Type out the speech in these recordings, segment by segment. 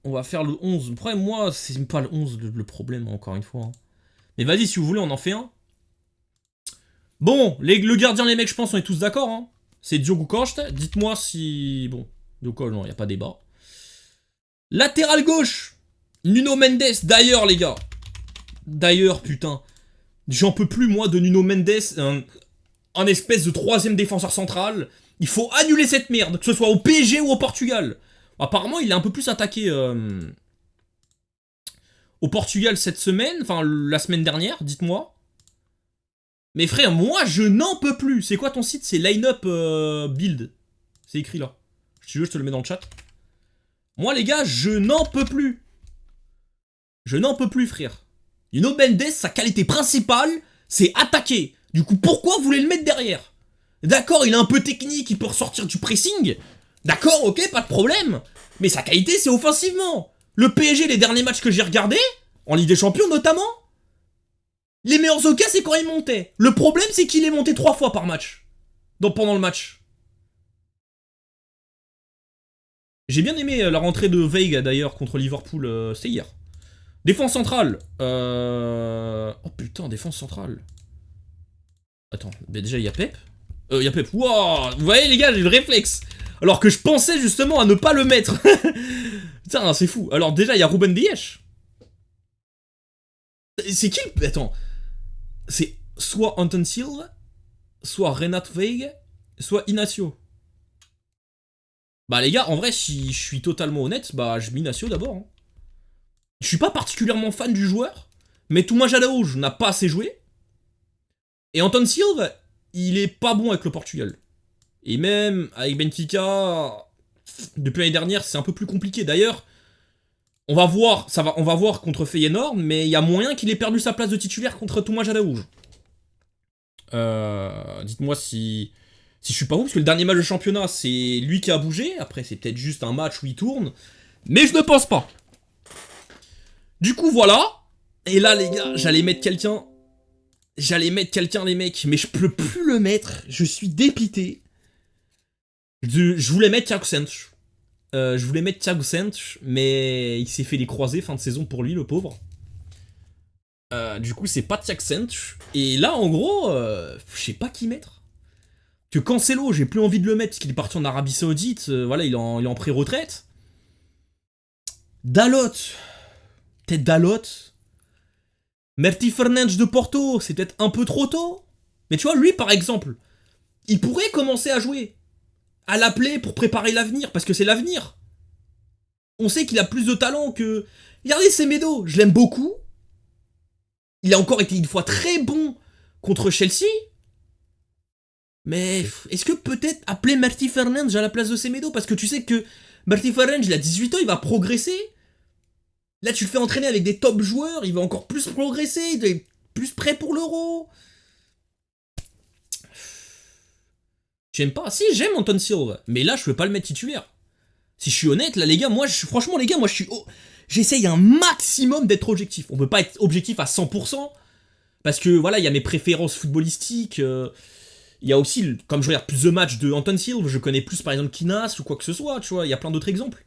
On va faire le 11. Le problème, moi, c'est pas le 11 le problème, encore une fois. Hein. Mais vas-y, si vous voulez, on en fait un. Bon, le gardien, les mecs, je pense, on est tous d'accord. Hein. C'est Diogo Costa. Dites-moi si... Bon, Diogo, non, y a pas débat. Latéral gauche. Nuno Mendes. D'ailleurs, les gars. D'ailleurs, putain. J'en peux plus, moi, de Nuno Mendes. Un espèce de troisième défenseur central. Il faut annuler cette merde, que ce soit au PSG ou au Portugal. Apparemment, il est un peu plus attaqué au Portugal cette semaine, enfin la semaine dernière, dites-moi. Mais frère, moi je n'en peux plus. C'est quoi ton site? C'est Lineup Build. C'est écrit là. Si tu veux, je te le mets dans le chat. Moi les gars, je n'en peux plus. Je n'en peux plus, frère. Nuno Mendes, sa qualité principale, c'est attaquer. Du coup, pourquoi vous voulez le mettre derrière? D'accord, il est un peu technique, il peut ressortir du pressing. D'accord, ok, pas de problème. Mais sa qualité, c'est offensivement. Le PSG, les derniers matchs que j'ai regardés, en Ligue des Champions notamment, les meilleurs occasions, c'est quand il montait. Le problème, c'est qu'il est monté 3 fois par match. Donc pendant le match. J'ai bien aimé la rentrée de Veiga d'ailleurs contre Liverpool, c'était hier. Défense centrale. Oh putain, défense centrale. Attends, bah déjà il y a Pep. Il y a Pep. Wow, vous voyez les gars, j'ai le réflexe. Alors que je pensais justement à ne pas le mettre. Putain, c'est fou. Alors déjà, il y a Ruben Dias. C'est qui le... Attends. C'est soit Anton Silva, soit Renat Veiga, soit Inacio. Bah les gars, en vrai, si je suis totalement honnête, bah je mets Inacio d'abord. Hein. Je suis pas particulièrement fan du joueur, mais Touma Araújo n'a pas assez joué. Et Anton Silva, il est pas bon avec le Portugal. Et même avec Benfica, depuis l'année dernière, c'est un peu plus compliqué. D'ailleurs, on va voir contre Feyenoord, mais il y a moyen qu'il ait perdu sa place de titulaire contre Touma Araújo. Dites-moi si je suis pas ouf, parce que le dernier match de championnat, c'est lui qui a bougé. Après, c'est peut-être juste un match où il tourne. Mais je ne pense pas. Du coup, voilà. Et là, les gars, j'allais mettre quelqu'un, les mecs. Mais je peux plus le mettre. Je suis dépité. Je voulais mettre Thiago Santos. Mais il s'est fait les croisés fin de saison pour lui, le pauvre. Du coup, c'est pas Thiago Santos. Et là, en gros, je sais pas qui mettre. Que Cancelo, j'ai plus envie de le mettre parce qu'il est parti en Arabie Saoudite. Voilà, il est en pré-retraite. Dalot. Peut-être Dalot. Merti Fernandes de Porto, c'est peut-être un peu trop tôt. Mais tu vois, lui, par exemple, il pourrait commencer à jouer. À l'appeler pour préparer l'avenir, parce que c'est l'avenir. On sait qu'il a plus de talent que... Regardez Semedo, je l'aime beaucoup. Il a encore été une fois très bon contre Chelsea. Mais est-ce que peut-être appeler Marty Fernandes à la place de Semedo? Parce que tu sais que Marty Fernandes, il a 18 ans, il va progresser. Là, tu le fais entraîner avec des top joueurs, il va encore plus progresser, il est plus prêt pour l'Euro. J'aime pas. Si, j'aime Anton Silva, mais là, je peux pas le mettre titulaire. Si je suis honnête, là, les gars, franchement, les gars, moi, je suis... J'essaye un maximum d'être objectif. On peut pas être objectif à 100%, parce que, voilà, il y a mes préférences footballistiques... Il y a aussi, comme je regarde plus de matchs de Anton Silva, je connais plus par exemple qu'Inas ou quoi que ce soit, tu vois, il y a plein d'autres exemples.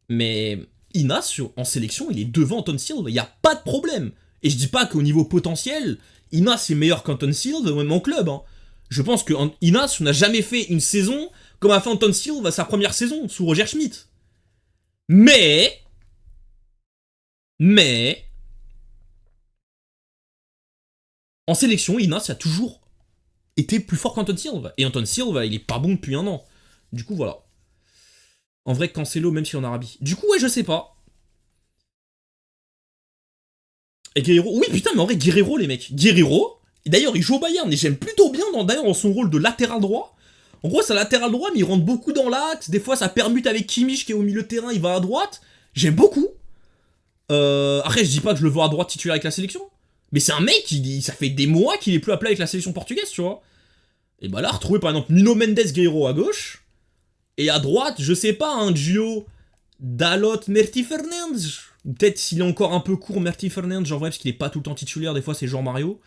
Mais Inas, en sélection, il est devant Anton Silva, il n'y a pas de problème. Et je dis pas qu'au niveau potentiel, Inas est meilleur qu'Anton Silva, même en club. Hein. Je pense que Inas n'a jamais fait une saison comme a fait Anton Silva sa première saison, sous Roger Schmidt. Mais... En sélection, Inas a toujours était plus fort qu'Anton Silva. Et Anton Silva, il est pas bon depuis un an. Du coup, voilà. En vrai, Cancelo, même si en Arabie. Du coup, ouais, je sais pas. Et Guerrero. Oui, putain, mais en vrai, Guerrero, les mecs. Guerrero, d'ailleurs, il joue au Bayern. Et j'aime plutôt bien, dans son rôle de latéral droit. En gros, c'est latéral droit, mais il rentre beaucoup dans l'axe. Des fois, ça permute avec Kimmich qui est au milieu de terrain, il va à droite. J'aime beaucoup. Après, je dis pas que je le vois à droite titulaire avec la sélection. Mais c'est un mec, ça fait des mois qu'il est plus appelé avec la sélection portugaise, tu vois. Et bah là, retrouver par exemple Nuno Mendes Guerrero à gauche. Et à droite, je sais pas, un duo Dalot Merti Fernandes. Peut-être s'il est encore un peu court, Merti Fernandes, genre vrai, parce qu'il est pas tout le temps titulaire, des fois c'est Jean Mario.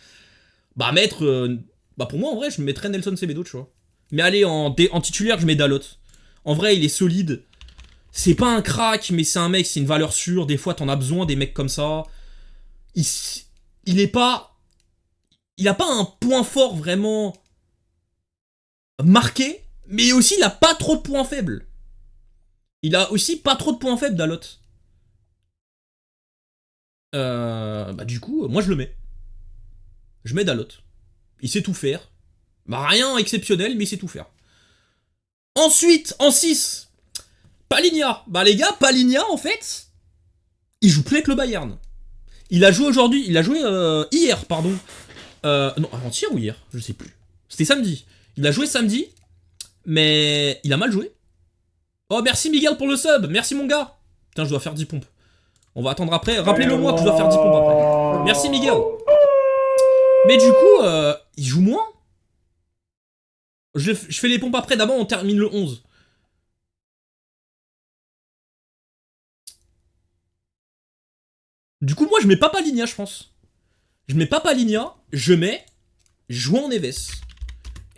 Bah mettre. Bah pour moi, en vrai, je mettrais Nelson Semedo, tu vois. Mais allez, en titulaire, je mets Dalot. En vrai, il est solide. C'est pas un crack, mais c'est un mec, c'est une valeur sûre. Des fois, t'en as besoin, des mecs comme ça. Il est pas... Il a pas un point fort vraiment marqué, mais aussi il a pas trop de points faibles. Il a aussi pas trop de points faibles, Dalot. Bah du coup, moi je le mets. Je mets Dalot. Il sait tout faire. Bah rien exceptionnel, mais il sait tout faire. Ensuite, en 6, Palinha. Bah les gars, Palinha, en fait, il joue plus avec le Bayern. Il a joué aujourd'hui, il a joué hier, pardon. Non, avant-hier ou hier, je sais plus. C'était samedi. Il a joué samedi, mais il a mal joué. Oh, merci Miguel pour le sub, merci mon gars. Putain, je dois faire 10 pompes. On va attendre après. Rappelez-le moi que je dois faire 10 pompes après. Merci Miguel. Mais du coup, il joue moins. Je fais les pompes après, d'abord on termine le 11. Du coup, moi je mets pas Palinha, je pense. Je mets pas Palinha, je mets João Neves.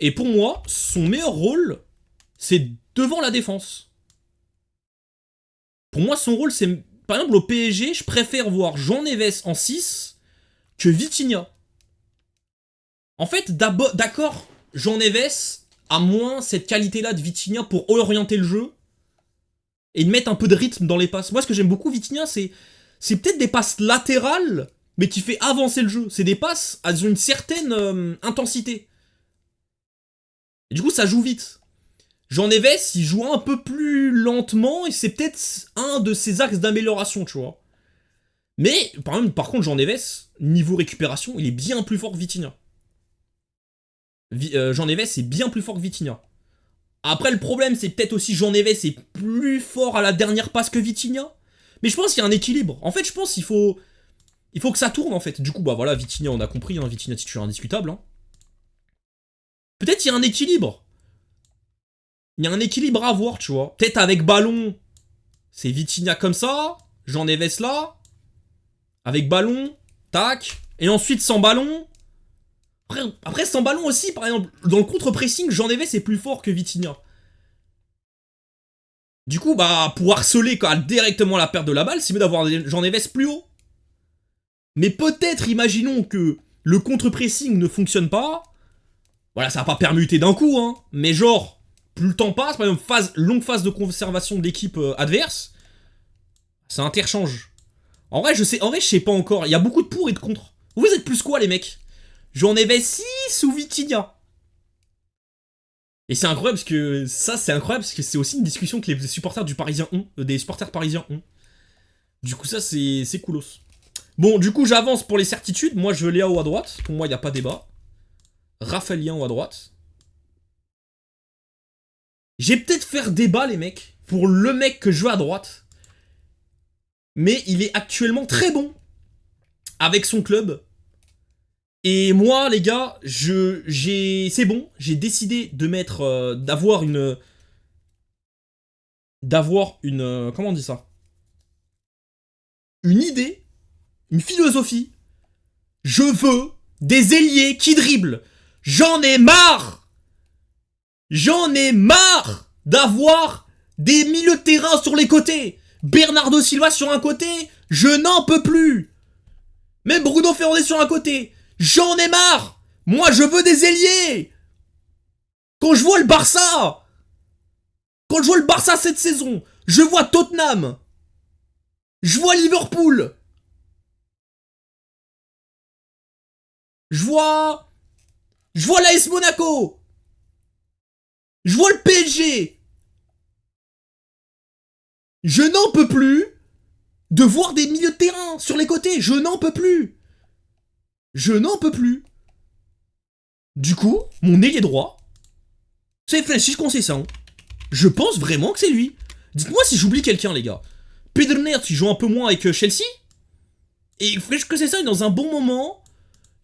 Et pour moi, son meilleur rôle, c'est devant la défense. Pour moi, son rôle, c'est... Par exemple, au PSG, je préfère voir João Neves en 6 que Vitinha. En fait, d'accord, João Neves a moins cette qualité-là de Vitinha pour orienter le jeu et de mettre un peu de rythme dans les passes. Moi, ce que j'aime beaucoup Vitinha, c'est peut-être des passes latérales, mais qui fait avancer le jeu. C'est des passes à une certaine intensité. Et du coup, ça joue vite. João Neves, il joue un peu plus lentement et c'est peut-être un de ses axes d'amélioration, tu vois. Mais, par contre, João Neves, niveau récupération, il est bien plus fort que Vitinha. João Neves est bien plus fort que Vitinha. Après, le problème, c'est peut-être aussi João Neves est plus fort à la dernière passe que Vitinha. Mais je pense qu'il y a un équilibre. En fait, je pense qu'il faut que ça tourne, en fait. Du coup, bah voilà, Vitinha, on a compris, hein, Vitinha titulaire indiscutable. Hein. Peut-être il y a un équilibre. Il y a un équilibre à avoir, tu vois. Peut-être avec ballon, c'est Vitinha comme ça, João Neves là. Avec ballon, tac. Et ensuite sans ballon. Après sans ballon aussi, par exemple, dans le contre-pressing, João Neves est plus fort que Vitinha. Du coup, bah, pour harceler directement la perte de la balle, c'est mieux d'avoir João Neves plus haut. Mais peut-être, imaginons que le contre-pressing ne fonctionne pas. Voilà, ça va pas permuter d'un coup, hein. Mais genre, plus le temps passe, par exemple, longue phase de conservation de l'équipe adverse, ça interchange. En vrai, je sais pas encore. Il y a beaucoup de pour et de contre. Vous êtes plus quoi, les mecs? João Neves 6 ou Vitinha? Et c'est incroyable parce que c'est aussi une discussion que les supporters du Parisien ont, des supporters parisiens ont. Du coup, ça, c'est coolos. Bon, du coup, j'avance pour les certitudes. Moi, je veux Leao à droite. Pour moi, il n'y a pas débat. Raphaël Leao à droite. J'ai peut-être faire débat, les mecs, pour le mec que je veux à droite. Mais il est actuellement très bon avec son club. Et moi, les gars, c'est bon. J'ai décidé de mettre, d'avoir une, comment on dit ça? Une idée, une philosophie. Je veux des ailiers qui dribblent. J'en ai marre. J'en ai marre d'avoir des milieux de terrain sur les côtés. Bernardo Silva sur un côté, je n'en peux plus. Même Bruno Fernandes sur un côté. J'en ai marre. Moi, je veux des ailiers. Quand je vois le Barça, cette saison, je vois Tottenham, je vois Liverpool, je vois l'AS Monaco, je vois le PSG. Je n'en peux plus de voir des milieux de terrain sur les côtés. Je n'en peux plus. Je n'en peux plus. Du coup, mon ailier droit, c'est Francis Conceição. Je pense vraiment que c'est lui. Dites-moi si j'oublie quelqu'un, les gars. Pedro Neto, il joue un peu moins avec Chelsea. Et Francis Conceição est dans un bon moment.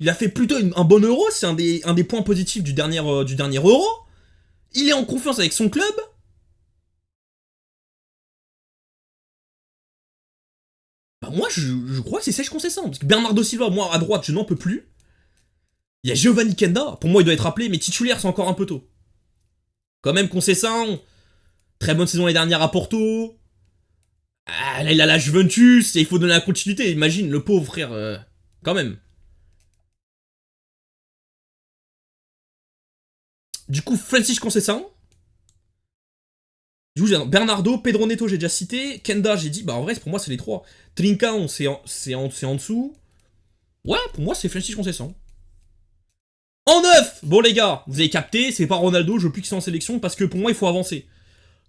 Il a fait plutôt un bon euro. C'est un des points positifs du dernier euro. Il est en confiance avec son club. Bah moi, je crois que c'est Sèche Conceição. Parce que Bernardo Silva, moi, à droite, je n'en peux plus. Il y a Giovanni Kenda. Pour moi, il doit être appelé, mais titulaire, c'est encore un peu tôt. Quand même, Conceição, très bonne saison l'année dernière à Porto. Ah, là, il a la Juventus, et il faut donner la continuité. Imagine, le pauvre frère, quand même. Du coup, Francis Conceição. Du coup, j'ai Bernardo, Pedro Neto, j'ai déjà cité. Kenda, j'ai dit, bah en vrai, pour moi, c'est les trois. Trincão, c'est en dessous. Ouais, pour moi, c'est Francis Conceição. En neuf. Bon, les gars, vous avez capté, c'est pas Ronaldo, je veux plus qu'il soit en sélection parce que pour moi, il faut avancer.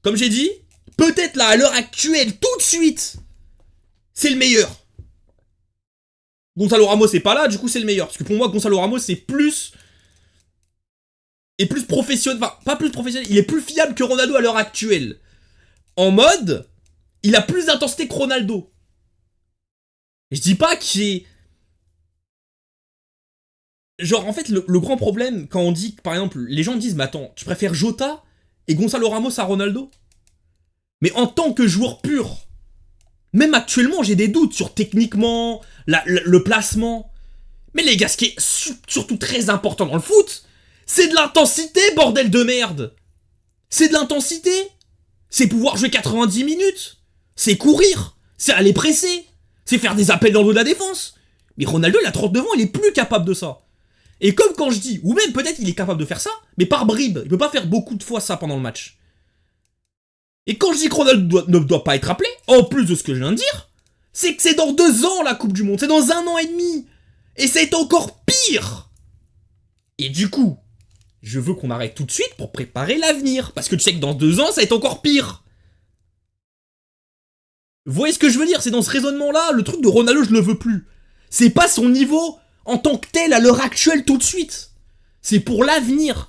Comme j'ai dit, peut-être là, à l'heure actuelle, tout de suite, c'est le meilleur. Gonzalo Ramos est pas là, du coup, c'est le meilleur. Parce que pour moi, Gonzalo Ramos, c'est plus. Est plus professionnel. Enfin, pas plus professionnel, il est plus fiable que Ronaldo à l'heure actuelle. En mode, il a plus d'intensité que Ronaldo. Je dis pas qu'il est. Genre, en fait, le grand problème, quand on dit, par exemple, les gens disent, mais attends, tu préfères Jota et Gonzalo Ramos à Ronaldo? Mais en tant que joueur pur, même actuellement, j'ai des doutes sur techniquement, le placement. Mais les gars, ce qui est surtout très important dans le foot, c'est de l'intensité, bordel de merde. C'est de l'intensité. C'est pouvoir jouer 90 minutes. C'est courir. C'est aller presser. C'est faire des appels dans le dos de la défense. Mais Ronaldo, il a 39 ans, il est plus capable de ça. Et comme quand je dis, ou même peut-être il est capable de faire ça, mais par bribes. Il peut pas faire beaucoup de fois ça pendant le match. Et quand je dis que Ronaldo ne doit pas être appelé, en plus de ce que je viens de dire, c'est que c'est dans 2 ans la Coupe du Monde. C'est dans 1 an et demi. Et c'est encore pire. Et du coup, je veux qu'on arrête tout de suite pour préparer l'avenir. Parce que tu sais que dans 2 ans, ça va être encore pire. Vous voyez ce que je veux dire? C'est dans ce raisonnement-là, le truc de Ronaldo, je le veux plus. C'est pas son niveau en tant que tel à l'heure actuelle tout de suite. C'est pour l'avenir.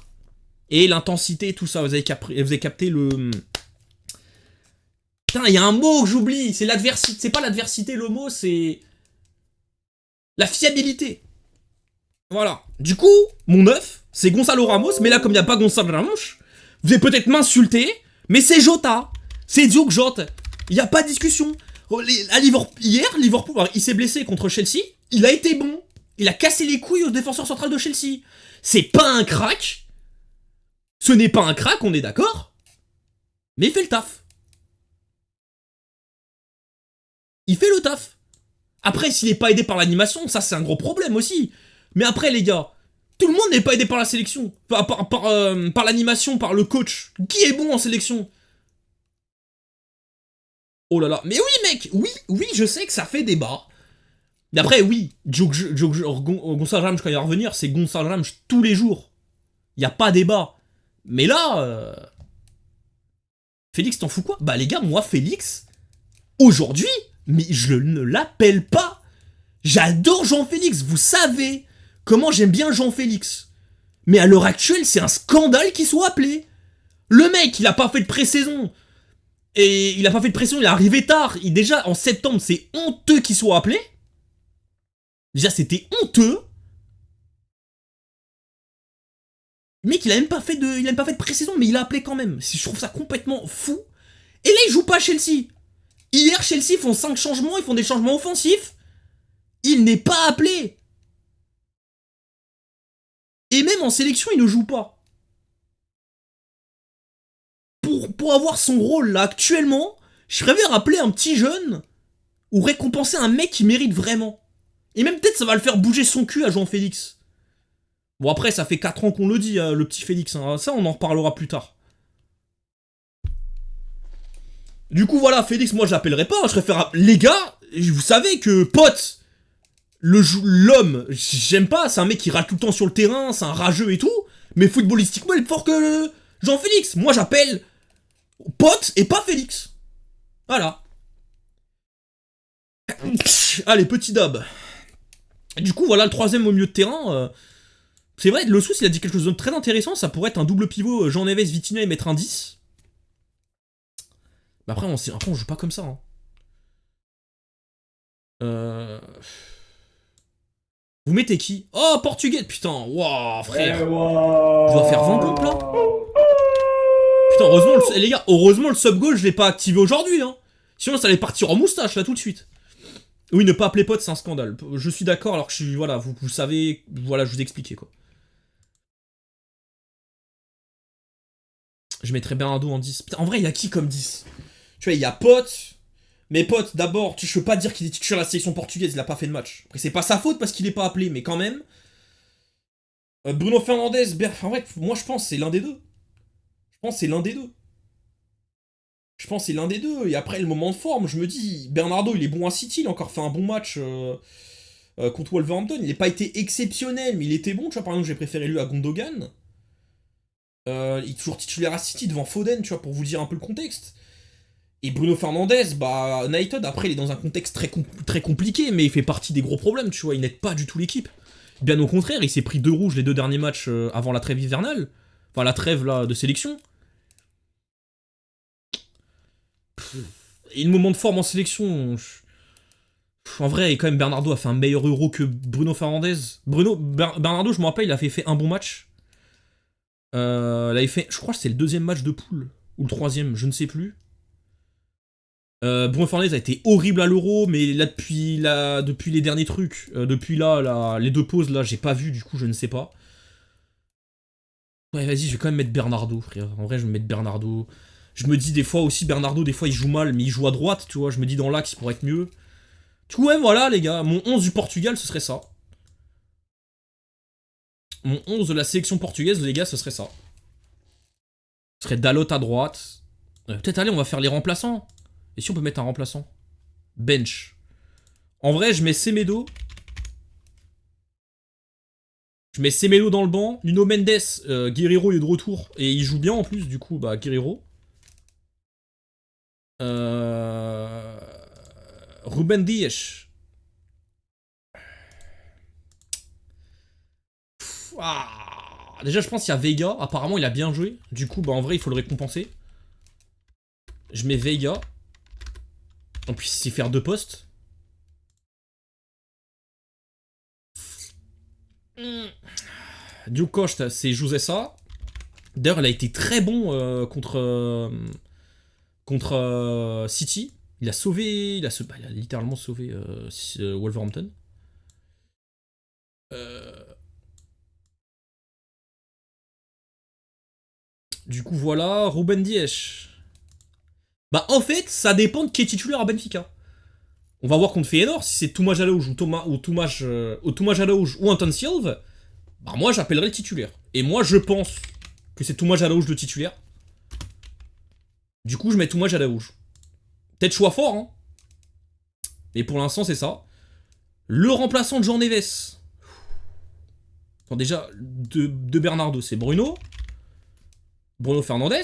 Et l'intensité, tout ça, vous avez capté le... Putain, il y a un mot que j'oublie, c'est l'adversité. C'est pas l'adversité le mot, c'est... La fiabilité. Voilà. Du coup, mon 9, c'est Gonzalo Ramos, mais là, comme il n'y a pas Gonzalo Ramos, vous allez peut-être m'insulter, mais c'est Jota. C'est Diogo Jota. Il n'y a pas de discussion. À hier, Liverpool, il s'est blessé contre Chelsea, il a été bon. Il a cassé les couilles au défenseur central de Chelsea. C'est pas un crack. Ce n'est pas un crack, on est d'accord. Mais il fait le taf. Il fait le taf. Après, s'il n'est pas aidé par l'animation, ça c'est un gros problème aussi. Mais après, les gars, tout le monde n'est pas aidé par la sélection. Par l'animation, par le coach. Qui est bon en sélection? Oh là là. Mais oui, mec, oui, je sais que ça fait débat. Mais après, oui, Gonçalo Ramos, quand il va revenir, c'est Gonçalo Ramos tous les jours. Il n'y a pas débat. Mais là, Félix, t'en fous quoi? Bah les gars, moi, Félix, aujourd'hui, mais je ne l'appelle pas. J'adore Jean-Félix, vous savez comment j'aime bien Jean-Félix. Mais à l'heure actuelle, c'est un scandale qu'il soit appelé. Le mec, il a pas fait de pré-saison. Et il a pas fait de pré-saison, il est arrivé tard. Déjà, en septembre, c'est honteux qu'il soit appelé. Déjà, c'était honteux. Le mec, il a même pas fait de pré-saison, mais il a appelé quand même. Je trouve ça complètement fou. Et là, il joue pas à Chelsea. Hier, Chelsea font 5 changements, ils font des changements offensifs. Il n'est pas appelé. Et même en sélection, il ne joue pas. Pour avoir son rôle là actuellement, je préfère appeler un petit jeune ou récompenser un mec qui mérite vraiment. Et même peut-être ça va le faire bouger son cul à Jean-Félix. Bon après, ça fait 4 ans qu'on le dit, le petit Félix. Hein. Ça, on en reparlera plus tard. Du coup, voilà, Félix, moi je l'appellerai pas. Je préfère... Les gars, vous savez que pote, l'homme, j'aime pas, c'est un mec qui râle tout le temps sur le terrain, c'est un rageux et tout, mais footballistiquement, il est plus fort que Jean-Félix. Moi, j'appelle pote et pas Félix. Voilà. Allez, petit dab. Du coup, voilà le troisième au milieu de terrain. C'est vrai, le Souss, il a dit quelque chose de très intéressant. Ça pourrait être un double pivot Jean Neves, Vitinha et mettre un 10. Bah après, on joue pas comme ça. Hein. Vous mettez qui? Oh, Portugais. Putain, waouh, frère. Je dois faire 20 pompes là. Putain, heureusement, les gars, heureusement le sub goal, je l'ai pas activé aujourd'hui. Hein. Sinon, ça allait partir en moustache là tout de suite. Oui, ne pas appeler pote, c'est un scandale. Je suis d'accord, alors que je suis. Voilà, vous savez. Voilà, je vous ai expliqué quoi. Je mettrais Bernardo en 10. Putain, en vrai, il y a qui comme 10? Tu vois, il y a Pote, Mes potes, d'abord, je peux pas dire qu'il est titulaire à la sélection portugaise, il a pas fait de match. Après, c'est pas sa faute parce qu'il est pas appelé, mais quand même. Bruno Fernandes, en vrai, moi je pense que c'est l'un des deux. Je pense que c'est l'un des deux. Je pense que c'est l'un des deux. Et après, le moment de forme, je me dis, Bernardo, il est bon à City, il a encore fait un bon match contre Wolverhampton. Il n'a pas été exceptionnel, mais il était bon. Tu vois, par exemple, j'ai préféré lui à Gundogan. Il est toujours titulaire à City devant Foden, tu vois, pour vous dire un peu le contexte. Et Bruno Fernandes, bah, United, après, il est dans un contexte très compliqué, mais il fait partie des gros problèmes, tu vois. Il n'aide pas du tout l'équipe. Bien au contraire, il s'est pris 2 rouges les 2 derniers matchs avant la trêve hivernale. Enfin, la trêve là, de sélection. Et le moment de forme en sélection. En vrai, quand même, Bernardo a fait un meilleur Euro que Bruno Fernandes. Bernardo, je me rappelle, il a fait un bon match. Il avait fait, je crois que c'est le 2e match de poule. Ou le 3e, je ne sais plus. Bruno Fernandes a été horrible à l'Euro, mais là, depuis les derniers trucs, depuis là, les 2 pauses, là, j'ai pas vu, du coup, je ne sais pas. Ouais, vas-y, je vais quand même mettre Bernardo, frère. En vrai, je vais mettre Bernardo. Je me dis des fois aussi, Bernardo, des fois, il joue mal, mais il joue à droite, tu vois. Je me dis dans l'axe, il pourrait être mieux. Du coup, ouais, voilà, les gars. Mon 11 du Portugal, ce serait ça. Mon 11 de la sélection portugaise, les gars, ce serait ça. Ce serait Dalot à droite. Peut-être, allez, on va faire les remplaçants. Et si on peut mettre un remplaçant? Bench. En vrai, je mets Semedo. Je mets Semedo dans le banc. Nuno Mendes, Guerreiro, il est de retour. Et il joue bien en plus, du coup, bah, Guerreiro. Ruben Dias. Déjà, je pense qu'il y a Veiga. Apparemment, il a bien joué. Du coup, bah, en vrai, il faut le récompenser. Je mets Veiga. En plus, il sait faire 2 postes. Du Costa, c'est Josessa. D'ailleurs, il a été très bon contre City. Il a sauvé. Il a littéralement sauvé Wolverhampton. Du coup, voilà. Ruben Dias. Bah, en fait, ça dépend de qui est titulaire à Benfica. On va voir contre Feyenoord si c'est Touma Jalauj ou Touma Jalauj ou Anton Silva. Bah, moi, j'appellerai le titulaire. Et moi, je pense que c'est Touma Jalauj le titulaire. Du coup, je mets Touma Jalauj. Peut-être choix fort, hein. Mais pour l'instant, c'est ça. Le remplaçant de Jean Neves. Bon, déjà, de Bernardo, c'est Bruno. Bruno Fernandes.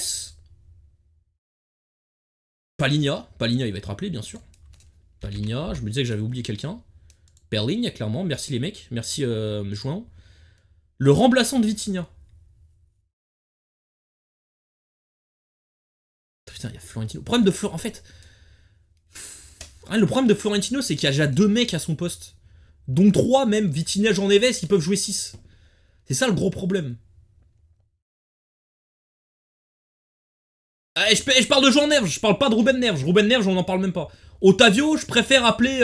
Palinha. Palinha, il va être appelé, bien sûr. Palinha, je me disais que j'avais oublié quelqu'un. Perligne, clairement. Merci les mecs. Merci, Juin. Le remplaçant de Vitinha. Putain, il y a Florentino. Le problème de Florentino, en fait. Le problème de Florentino, c'est qu'il y a déjà 2 mecs à son poste. Dont 3 même. Vitinha, Jean Neves, ils peuvent jouer 6. C'est ça le gros problème. Je parle de Jean Neves, je parle pas de Ruben Neves. Ruben Neves, on en parle même pas. Otavio, je préfère appeler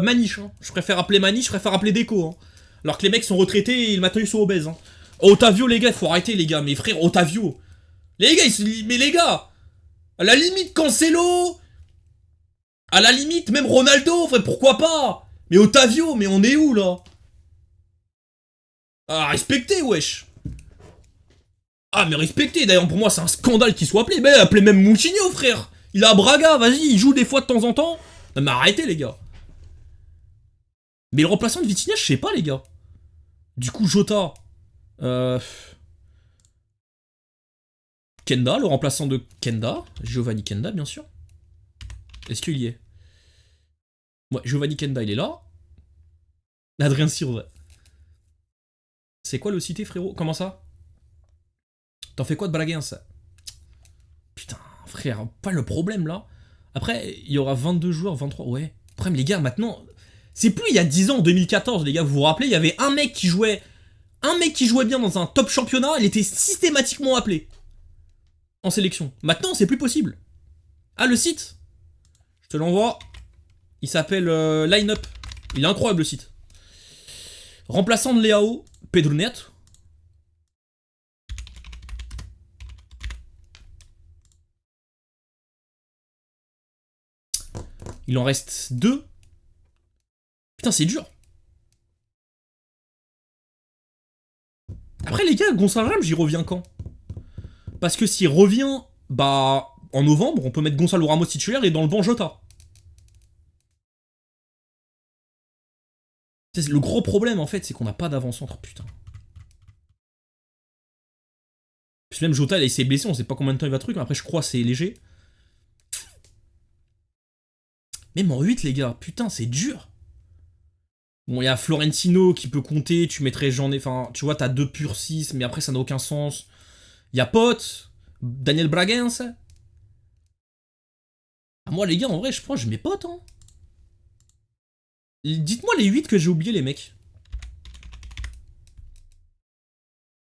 Maniche. Hein. Je préfère appeler Maniche, je préfère appeler Deco. Hein. Alors que les mecs sont retraités et maintenant ils sont obèses. Hein. Otavio, les gars, faut arrêter, les gars. Mais frère, Otavio. Les gars, mais les gars, à la limite, Cancelo. À la limite, même Ronaldo, frère, pourquoi pas. Mais Otavio, mais on est où là? Ah, respectez, wesh. Ah, mais respectez, d'ailleurs, pour moi, c'est un scandale qu'il soit appelé. Mais appelez même Moutinho, frère. Il est à Braga, vas-y, il joue des fois de temps en temps. Non, mais arrêtez, les gars. Mais le remplaçant de Vitinha, je sais pas, les gars. Du coup, Jota. Kenda, le remplaçant de Kenda. Giovanni Kenda, bien sûr. Est-ce qu'il y est? Ouais, Giovanni Kenda, il est là. Adrien Silva. C'est quoi le cité, frérot? Comment ça? T'en fais quoi de Bragança? Putain, frère, pas le problème là. Après, il y aura 22 joueurs, 23. Ouais. Le problème, les gars, maintenant. C'est plus il y a 10 ans, en 2014, les gars, vous vous rappelez, il y avait un mec qui jouait. Un mec qui jouait bien dans un top championnat, il était systématiquement appelé. En sélection. Maintenant, c'est plus possible. Ah, le site. Je te l'envoie. Il s'appelle Line Up. Il est incroyable le site. Remplaçant de Leao, Pedro Neto. Il en reste 2. Putain, c'est dur. Après, les gars, Gonçalo Ramos, j'y reviens quand? Parce que s'il revient, bah, en novembre, on peut mettre Gonçalo Ramos titulaire et dans le banc Jota. Le gros problème, en fait, c'est qu'on n'a pas d'avant-centre, putain. Puis même Jota, il s'est blessé, on sait pas combien de temps il va truc, mais après, je crois c'est léger. Même en 8, les gars, putain, c'est dur. Bon, il y a Florentino qui peut compter, tu mettrais enfin, tu vois, t'as 2 purs 6, mais après, ça n'a aucun sens. Il y a Pote, Daniel Bragança. Ah, moi, les gars, en vrai, je pense que je mets Pote, hein. Dites-moi les 8 que j'ai oubliés, les mecs.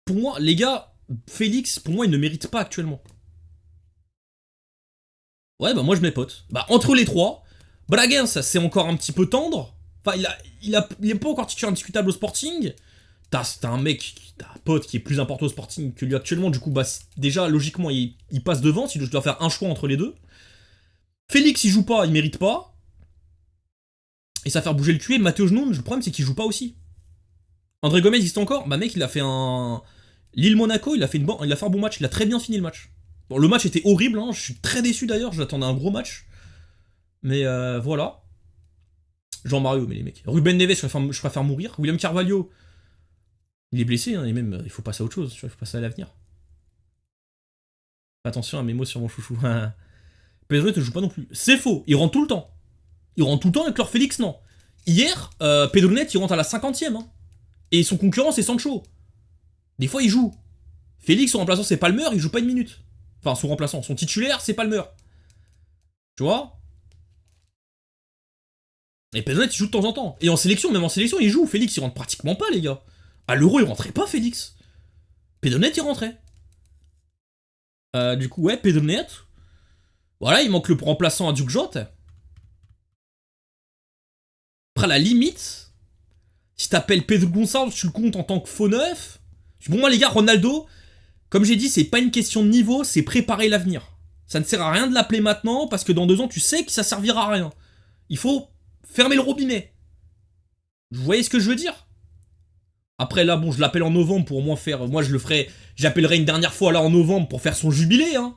Pour moi, les gars, Félix, pour moi, il ne mérite pas actuellement. Ouais, bah moi, je mets Pote. Bah, entre les 3, Bragança, c'est encore un petit peu tendre. Enfin, il est pas encore titulaire indiscutable au Sporting. T'as un mec, t'as un pote qui est plus important au Sporting que lui actuellement. Du coup, bah, déjà, logiquement, il passe devant. Si je dois faire un choix entre les deux. Félix, il joue pas, il mérite pas. Et ça va faire bouger le cul. Matteo Nunes, le problème, c'est qu'il joue pas aussi. André Gomez existe encore. Bah, mec, il a fait un. Lille-Monaco, il a fait un bon match. Il a très bien fini le match. Bon, le match était horrible. Hein. Je suis très déçu d'ailleurs. J'attendais un gros match. Mais voilà. Jean-Mario, mais les mecs. Ruben Neves, je préfère mourir. William Carvalho, il est blessé, hein, et même, il faut passer à autre chose, il faut passer à l'avenir. Attention à mes mots sur mon chouchou. Pedro ne joue pas non plus. C'est faux, il rentre tout le temps. Il rentre tout le temps avec leur Félix, non. Hier, Pedronet, il rentre à la 50e. Hein. Et son concurrent, c'est Sancho. Des fois, il joue. Félix, son remplaçant, c'est Palmer, il joue pas une minute. Enfin, son remplaçant, son titulaire, c'est Palmer. Tu vois? Et Pedronet, il joue de temps en temps. Et en sélection, même en sélection, il joue. Félix, il rentre pratiquement pas, les gars. À l'Euro, il rentrait pas, Félix. Pedronet, il rentrait. Du coup, ouais, Pedronet. Voilà, il manque le remplaçant à Duke Jot. Après, à la limite, si t'appelles Pedro Gonçalves, tu le comptes en tant que faux neuf. Bon, moi, les gars, Ronaldo, comme j'ai dit, c'est pas une question de niveau, c'est préparer l'avenir. Ça ne sert à rien de l'appeler maintenant, parce que dans 2 ans, tu sais que ça servira à rien. Il faut fermer le robinet. Vous voyez ce que je veux dire? Après, là, bon, je l'appelle en novembre pour au moins faire. Moi, je le ferai. J'appellerai une dernière fois là en novembre pour faire son jubilé, hein.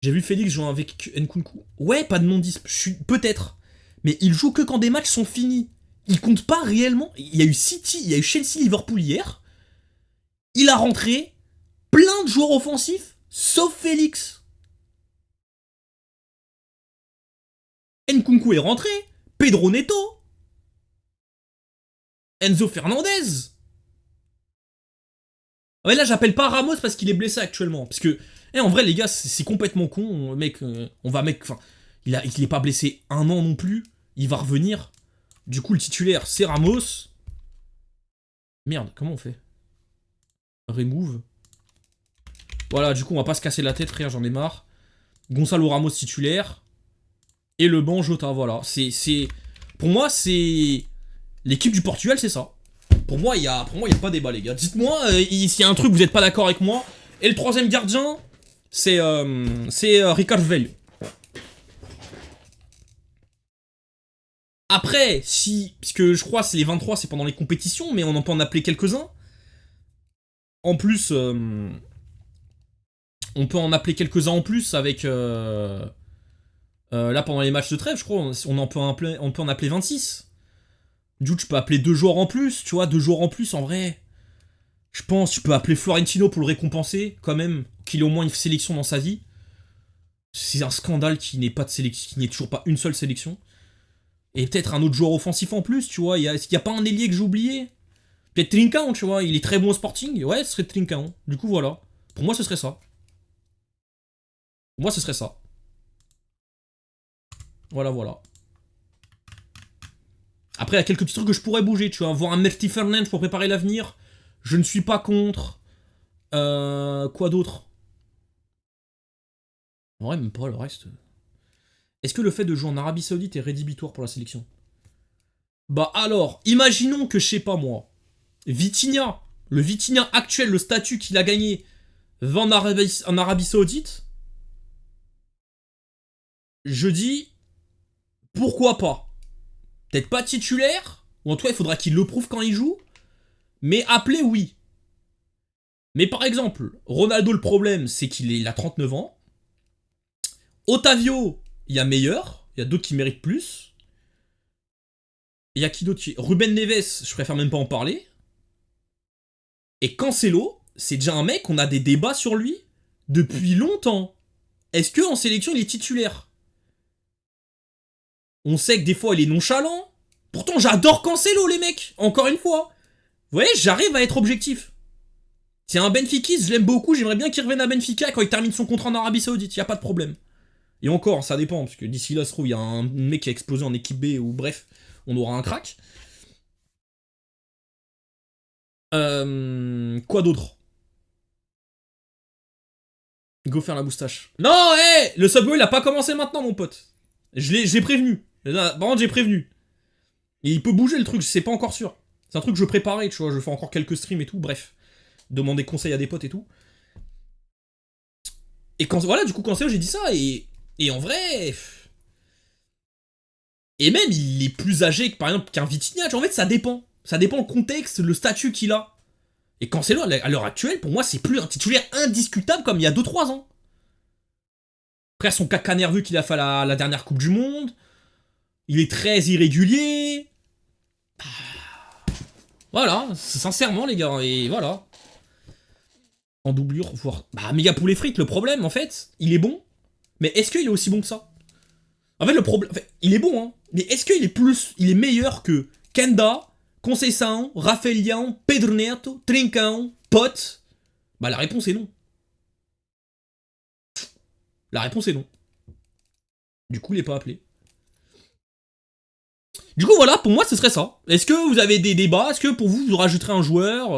J'ai vu Félix jouer avec Nkunku. Ouais, pas de non-disp. Peut-être. Mais il joue que quand des matchs sont finis. Il compte pas réellement. Il y a eu City, il y a eu Chelsea-Liverpool hier. Il a rentré plein de joueurs offensifs, sauf Félix. Nkunku est rentré. Pedro Neto. Enzo Fernandez. Ouais, là, j'appelle pas Ramos parce qu'il est blessé actuellement. Parce que, en vrai, les gars, c'est complètement con. Mec, enfin, il est pas blessé 1 an non plus. Il va revenir. Du coup, le titulaire, c'est Ramos. Merde, comment on fait? Remove. Voilà, du coup, on va pas se casser la tête, frère, j'en ai marre. Gonçalo Ramos titulaire. Et le banc Jota, voilà. Pour moi, c'est... L'équipe du Portugal, c'est ça. Pour moi, il y a pas débat, les gars. Dites-moi s'il y a un truc, vous n'êtes pas d'accord avec moi. Et le 3ème gardien, c'est Ricard Velho. Après, puisque je crois que c'est les 23, c'est pendant les compétitions, mais on en peut en appeler quelques-uns. En plus, on peut en appeler quelques-uns en plus avec... là, pendant les matchs de trêve, je crois, on peut en appeler 26. Du coup, tu peux appeler 2 joueurs en plus, tu vois, 2 joueurs en plus, en vrai. Je pense, tu peux appeler Florentino pour le récompenser, quand même, qu'il ait au moins une sélection dans sa vie. C'est un scandale qu'il n'ait pas de sélection, qu'il n'ait toujours pas une seule sélection. Et peut-être un autre joueur offensif en plus, tu vois. Est-ce qu'il n'y a pas un ailier que j'ai oublié? Peut-être Trincão, tu vois, il est très bon au Sporting. Ouais, ce serait Trincão. Du coup, voilà. Pour moi, ce serait ça. Pour moi, ce serait ça. Voilà, voilà. Après, il y a quelques petits trucs que je pourrais bouger, tu vois. Voir un Merty Fernandes pour préparer l'avenir. Je ne suis pas contre. Quoi d'autre? En vrai, même pas le reste. Est-ce que le fait de jouer en Arabie Saoudite est rédhibitoire pour la sélection? Bah alors, imaginons que, je sais pas moi, Vitinha, le Vitinha actuel, le statut qu'il a gagné, va en Arabie Saoudite. je dis, pourquoi pas? Peut-être pas titulaire, ou en tout cas il faudra qu'il le prouve quand il joue, mais appelé oui. Mais par exemple, Ronaldo, le problème, c'est qu'il a 39 ans. Otavio, il y a meilleur, il y a d'autres qui méritent plus. Il y a qui d'autre? Ruben Neves, je préfère même pas en parler. Et Cancelo, c'est déjà un mec, on a des débats sur lui depuis longtemps. Est-ce que en sélection, il est titulaire? On sait que des fois, il est nonchalant. Pourtant, j'adore Cancelo, les mecs. Encore une fois. Vous voyez, j'arrive à être objectif. C'est un Benfiquiste, je l'aime beaucoup, j'aimerais bien qu'il revienne à Benfica quand il termine son contrat en Arabie Saoudite, y a pas de problème. Et encore, ça dépend, parce que d'ici là, se trouve, il y a un mec qui a explosé en équipe B, ou bref, on aura un crack. Quoi d'autre? Go faire la moustache. Non, hé, le Subway, il a pas commencé maintenant, mon pote. J'ai prévenu. Par contre, j'ai prévenu. Et il peut bouger le truc, c'est pas encore sûr. C'est un truc que je préparais, tu vois, je fais encore quelques streams et tout, bref. Demander conseil à des potes et tout. Et quand, voilà, du coup, quand j'ai dit ça, et en vrai... Et même, il est plus âgé que, par exemple, qu'un Vitinha. En fait, ça dépend. Ça dépend le contexte, le statut qu'il a. Et Cancelo, à l'heure actuelle, pour moi, c'est plus un titulaire indiscutable comme il y a 2-3 ans. Après, son caca nerveux qu'il a fait à la dernière Coupe du Monde. Il est très irrégulier. Voilà, sincèrement, les gars. Et voilà. En doublure, voire... Bah, méga poulet frites, le problème, en fait, il est bon. Mais est-ce qu'il est aussi bon que ça? En fait, le problème... il est bon, hein. Mais est-ce qu'il est plus... Il est meilleur que Kenda, Conceição, Rafaelian, Pedro Neto, Trincão, Pote? Bah, la réponse est non. La réponse est non. Du coup, il est pas appelé. Du coup, voilà, pour moi, ce serait ça. Est-ce que vous avez des débats? Est-ce que pour vous, vous rajouterez un joueur